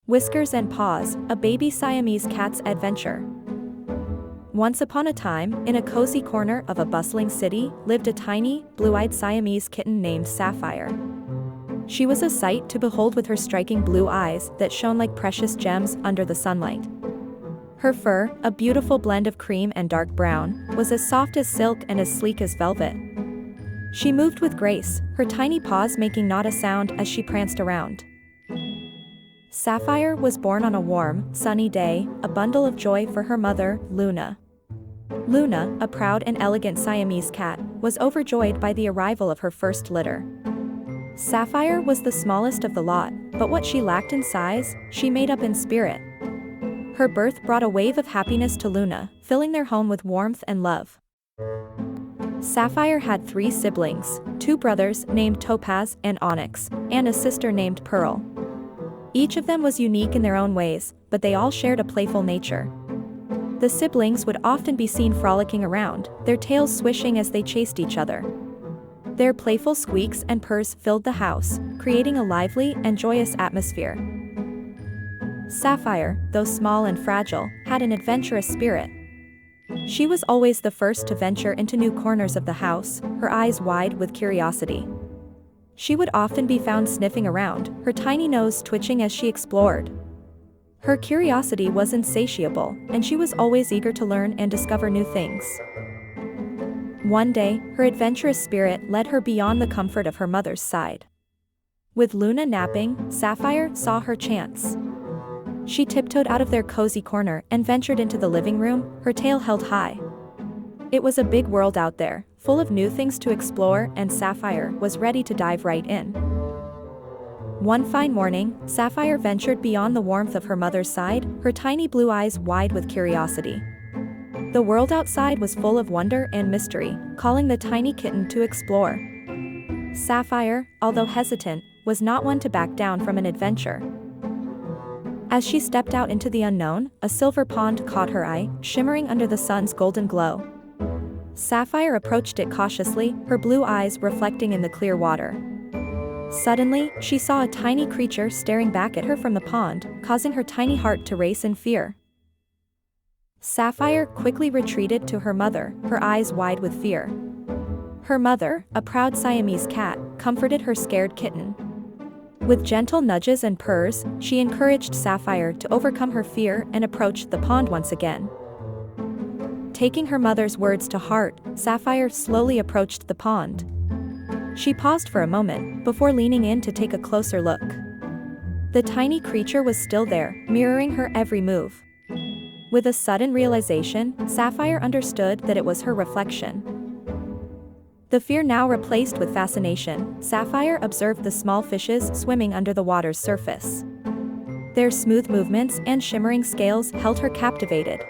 Whiskers and Paws, a baby Siamese cat's adventure. Once upon a time, in a cozy corner of a bustling city, lived a tiny, blue-eyed Siamese kitten named Sapphire. She was a sight to behold with her striking blue eyes that shone like precious gems under the sunlight. Her fur, a beautiful blend of cream and dark brown, was as soft as silk and as sleek as velvet. She moved with grace, her tiny paws making not a sound as she pranced around. Sapphire was born on a warm, sunny day, a bundle of joy for her mother, Luna. Luna, a proud and elegant Siamese cat, was overjoyed by the arrival of her first litter. Sapphire was the smallest of the lot, but what she lacked in size, she made up in spirit. Her birth brought a wave of happiness to Luna, filling their home with warmth and love. Sapphire had 3 siblings, 2 brothers named Topaz and Onyx, and a sister named Pearl. Each of them was unique in their own ways, but they all shared a playful nature. The siblings would often be seen frolicking around, their tails swishing as they chased each other. Their playful squeaks and purrs filled the house, creating a lively and joyous atmosphere. Sapphire, though small and fragile, had an adventurous spirit. She was always the first to venture into new corners of the house, her eyes wide with curiosity. She would often be found sniffing around, her tiny nose twitching as she explored. Her curiosity was insatiable, and she was always eager to learn and discover new things. One day, her adventurous spirit led her beyond the comfort of her mother's side. With Luna napping, Sapphire saw her chance. She tiptoed out of their cozy corner and ventured into the living room, her tail held high. It was a big world out there, full of new things to explore, and Sapphire was ready to dive right in. One fine morning, Sapphire ventured beyond the warmth of her mother's side, her tiny blue eyes wide with curiosity. The world outside was full of wonder and mystery, calling the tiny kitten to explore. Sapphire, although hesitant, was not one to back down from an adventure. As she stepped out into the unknown, a silver pond caught her eye, shimmering under the sun's golden glow. Sapphire approached it cautiously, her blue eyes reflecting in the clear water. Suddenly, she saw a tiny creature staring back at her from the pond, causing her tiny heart to race in fear. Sapphire quickly retreated to her mother, her eyes wide with fear. Her mother, a proud Siamese cat, comforted her scared kitten. With gentle nudges and purrs, she encouraged Sapphire to overcome her fear and approach the pond once again. Taking her mother's words to heart, Sapphire slowly approached the pond. She paused for a moment, before leaning in to take a closer look. The tiny creature was still there, mirroring her every move. With a sudden realization, Sapphire understood that it was her reflection. The fear now replaced with fascination, Sapphire observed the small fishes swimming under the water's surface. Their smooth movements and shimmering scales held her captivated.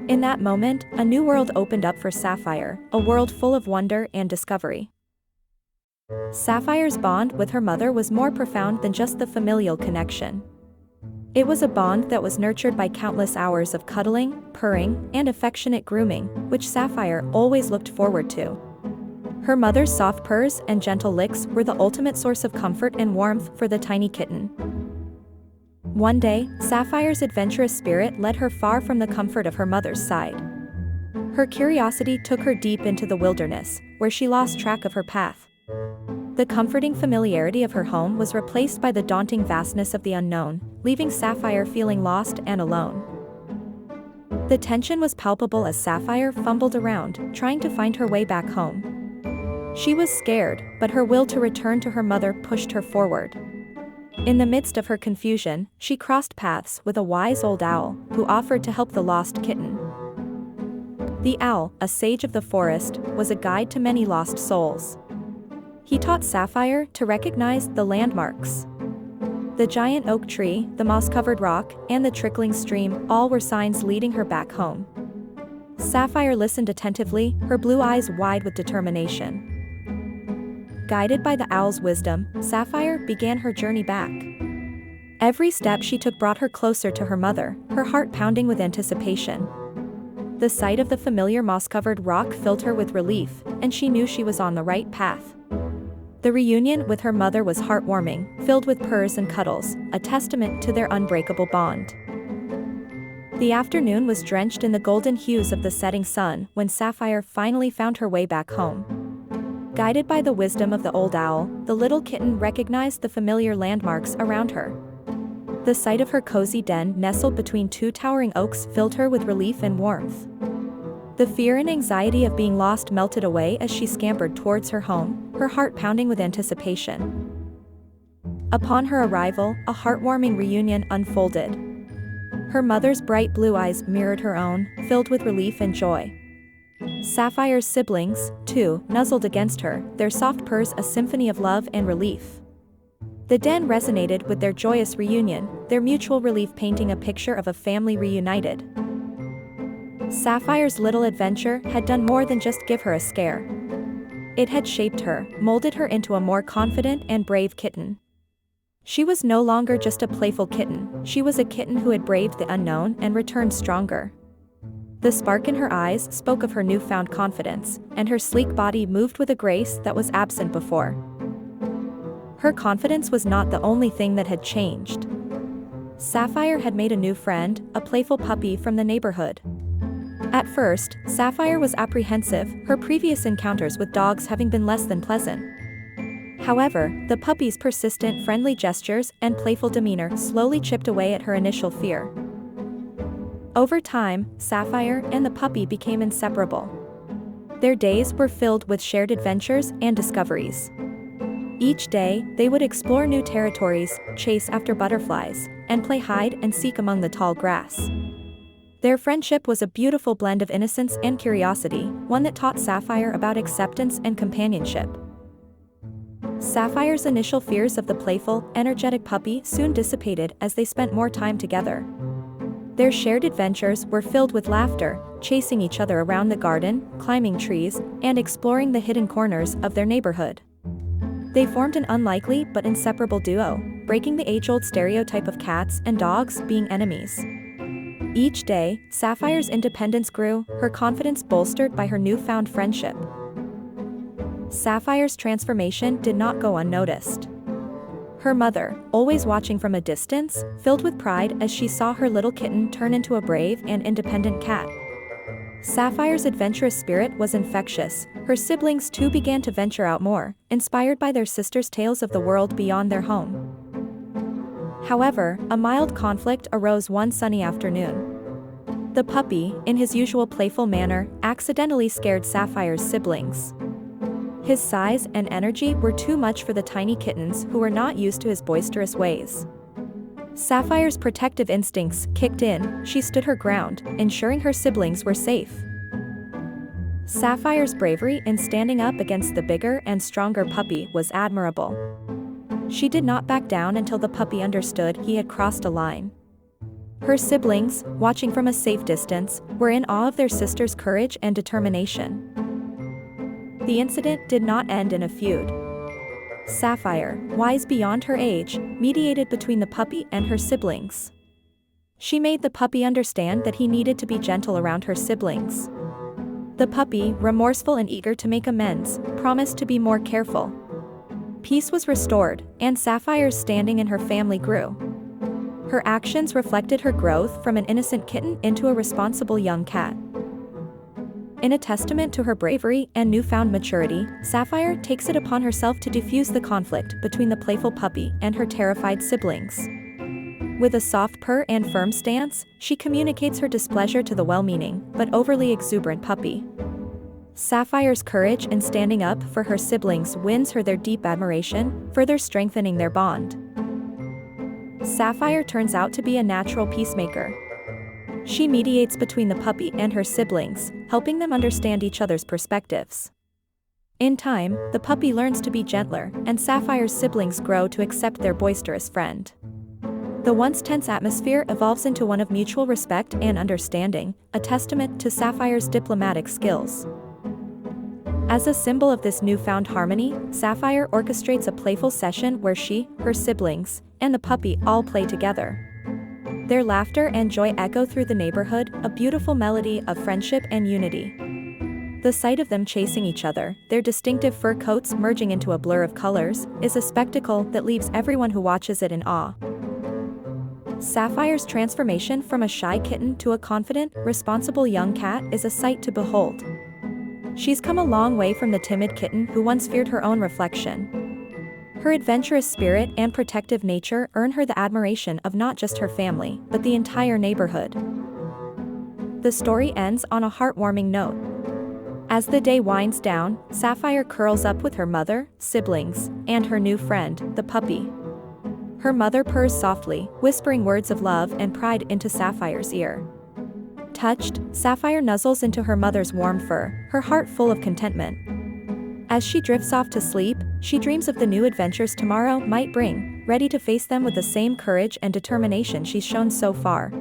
In that moment, a new world opened up for Sapphire, a world full of wonder and discovery. Sapphire's bond with her mother was more profound than just the familial connection. It was a bond that was nurtured by countless hours of cuddling, purring, and affectionate grooming, which Sapphire always looked forward to. Her mother's soft purrs and gentle licks were the ultimate source of comfort and warmth for the tiny kitten. One day, Sapphire's adventurous spirit led her far from the comfort of her mother's side. Her curiosity took her deep into the wilderness, where she lost track of her path. The comforting familiarity of her home was replaced by the daunting vastness of the unknown, leaving Sapphire feeling lost and alone. The tension was palpable as Sapphire fumbled around, trying to find her way back home. She was scared, but her will to return to her mother pushed her forward. In the midst of her confusion, she crossed paths with a wise old owl, who offered to help the lost kitten. The owl, a sage of the forest, was a guide to many lost souls. He taught Sapphire to recognize the landmarks. The giant oak tree, the moss-covered rock, and the trickling stream all were signs leading her back home. Sapphire listened attentively, her blue eyes wide with determination. Guided by the owl's wisdom, Sapphire began her journey back. Every step she took brought her closer to her mother, her heart pounding with anticipation. The sight of the familiar moss-covered rock filled her with relief, and she knew she was on the right path. The reunion with her mother was heartwarming, filled with purrs and cuddles, a testament to their unbreakable bond. The afternoon was drenched in the golden hues of the setting sun when Sapphire finally found her way back home. Guided by the wisdom of the old owl, the little kitten recognized the familiar landmarks around her. The sight of her cozy den nestled between two towering oaks filled her with relief and warmth. The fear and anxiety of being lost melted away as she scampered towards her home, her heart pounding with anticipation. Upon her arrival, a heartwarming reunion unfolded. Her mother's bright blue eyes mirrored her own, filled with relief and joy. Sapphire's siblings, too, nuzzled against her, their soft purrs a symphony of love and relief. The den resonated with their joyous reunion, their mutual relief painting a picture of a family reunited. Sapphire's little adventure had done more than just give her a scare. It had shaped her, molded her into a more confident and brave kitten. She was no longer just a playful kitten, she was a kitten who had braved the unknown and returned stronger. The spark in her eyes spoke of her newfound confidence, and her sleek body moved with a grace that was absent before. Her confidence was not the only thing that had changed. Sapphire had made a new friend, a playful puppy from the neighborhood. At first, Sapphire was apprehensive, her previous encounters with dogs having been less than pleasant. However, the puppy's persistent friendly gestures and playful demeanor slowly chipped away at her initial fear. Over time, Sapphire and the puppy became inseparable. Their days were filled with shared adventures and discoveries. Each day, they would explore new territories, chase after butterflies, and play hide and seek among the tall grass. Their friendship was a beautiful blend of innocence and curiosity, one that taught Sapphire about acceptance and companionship. Sapphire's initial fears of the playful, energetic puppy soon dissipated as they spent more time together. Their shared adventures were filled with laughter, chasing each other around the garden, climbing trees, and exploring the hidden corners of their neighborhood. They formed an unlikely but inseparable duo, breaking the age-old stereotype of cats and dogs being enemies. Each day, Sapphire's independence grew, her confidence bolstered by her newfound friendship. Sapphire's transformation did not go unnoticed. Her mother, always watching from a distance, filled with pride as she saw her little kitten turn into a brave and independent cat. Sapphire's adventurous spirit was infectious, her siblings too began to venture out more, inspired by their sister's tales of the world beyond their home. However, a mild conflict arose one sunny afternoon. The puppy, in his usual playful manner, accidentally scared Sapphire's siblings. His size and energy were too much for the tiny kittens who were not used to his boisterous ways. Sapphire's protective instincts kicked in, she stood her ground, ensuring her siblings were safe. Sapphire's bravery in standing up against the bigger and stronger puppy was admirable. She did not back down until the puppy understood he had crossed a line. Her siblings, watching from a safe distance, were in awe of their sister's courage and determination. The incident did not end in a feud. Sapphire, wise beyond her age, mediated between the puppy and her siblings. She made the puppy understand that he needed to be gentle around her siblings. The puppy, remorseful and eager to make amends, promised to be more careful. Peace was restored, and Sapphire's standing in her family grew. Her actions reflected her growth from an innocent kitten into a responsible young cat. In a testament to her bravery and newfound maturity, Sapphire takes it upon herself to diffuse the conflict between the playful puppy and her terrified siblings. With a soft purr and firm stance, she communicates her displeasure to the well-meaning, but overly exuberant puppy. Sapphire's courage in standing up for her siblings wins her their deep admiration, further strengthening their bond. Sapphire turns out to be a natural peacemaker. She mediates between the puppy and her siblings, helping them understand each other's perspectives. In time, the puppy learns to be gentler, and Sapphire's siblings grow to accept their boisterous friend. The once tense atmosphere evolves into one of mutual respect and understanding, a testament to Sapphire's diplomatic skills. As a symbol of this newfound harmony, Sapphire orchestrates a playful session where she, her siblings, and the puppy all play together. Their laughter and joy echo through the neighborhood, a beautiful melody of friendship and unity. The sight of them chasing each other, their distinctive fur coats merging into a blur of colors, is a spectacle that leaves everyone who watches it in awe. Sapphire's transformation from a shy kitten to a confident, responsible young cat is a sight to behold. She's come a long way from the timid kitten who once feared her own reflection. Her adventurous spirit and protective nature earn her the admiration of not just her family, but the entire neighborhood. The story ends on a heartwarming note. As the day winds down, Sapphire curls up with her mother, siblings, and her new friend, the puppy. Her mother purrs softly, whispering words of love and pride into Sapphire's ear. Touched, Sapphire nuzzles into her mother's warm fur, her heart full of contentment. As she drifts off to sleep, she dreams of the new adventures tomorrow might bring, ready to face them with the same courage and determination she's shown so far.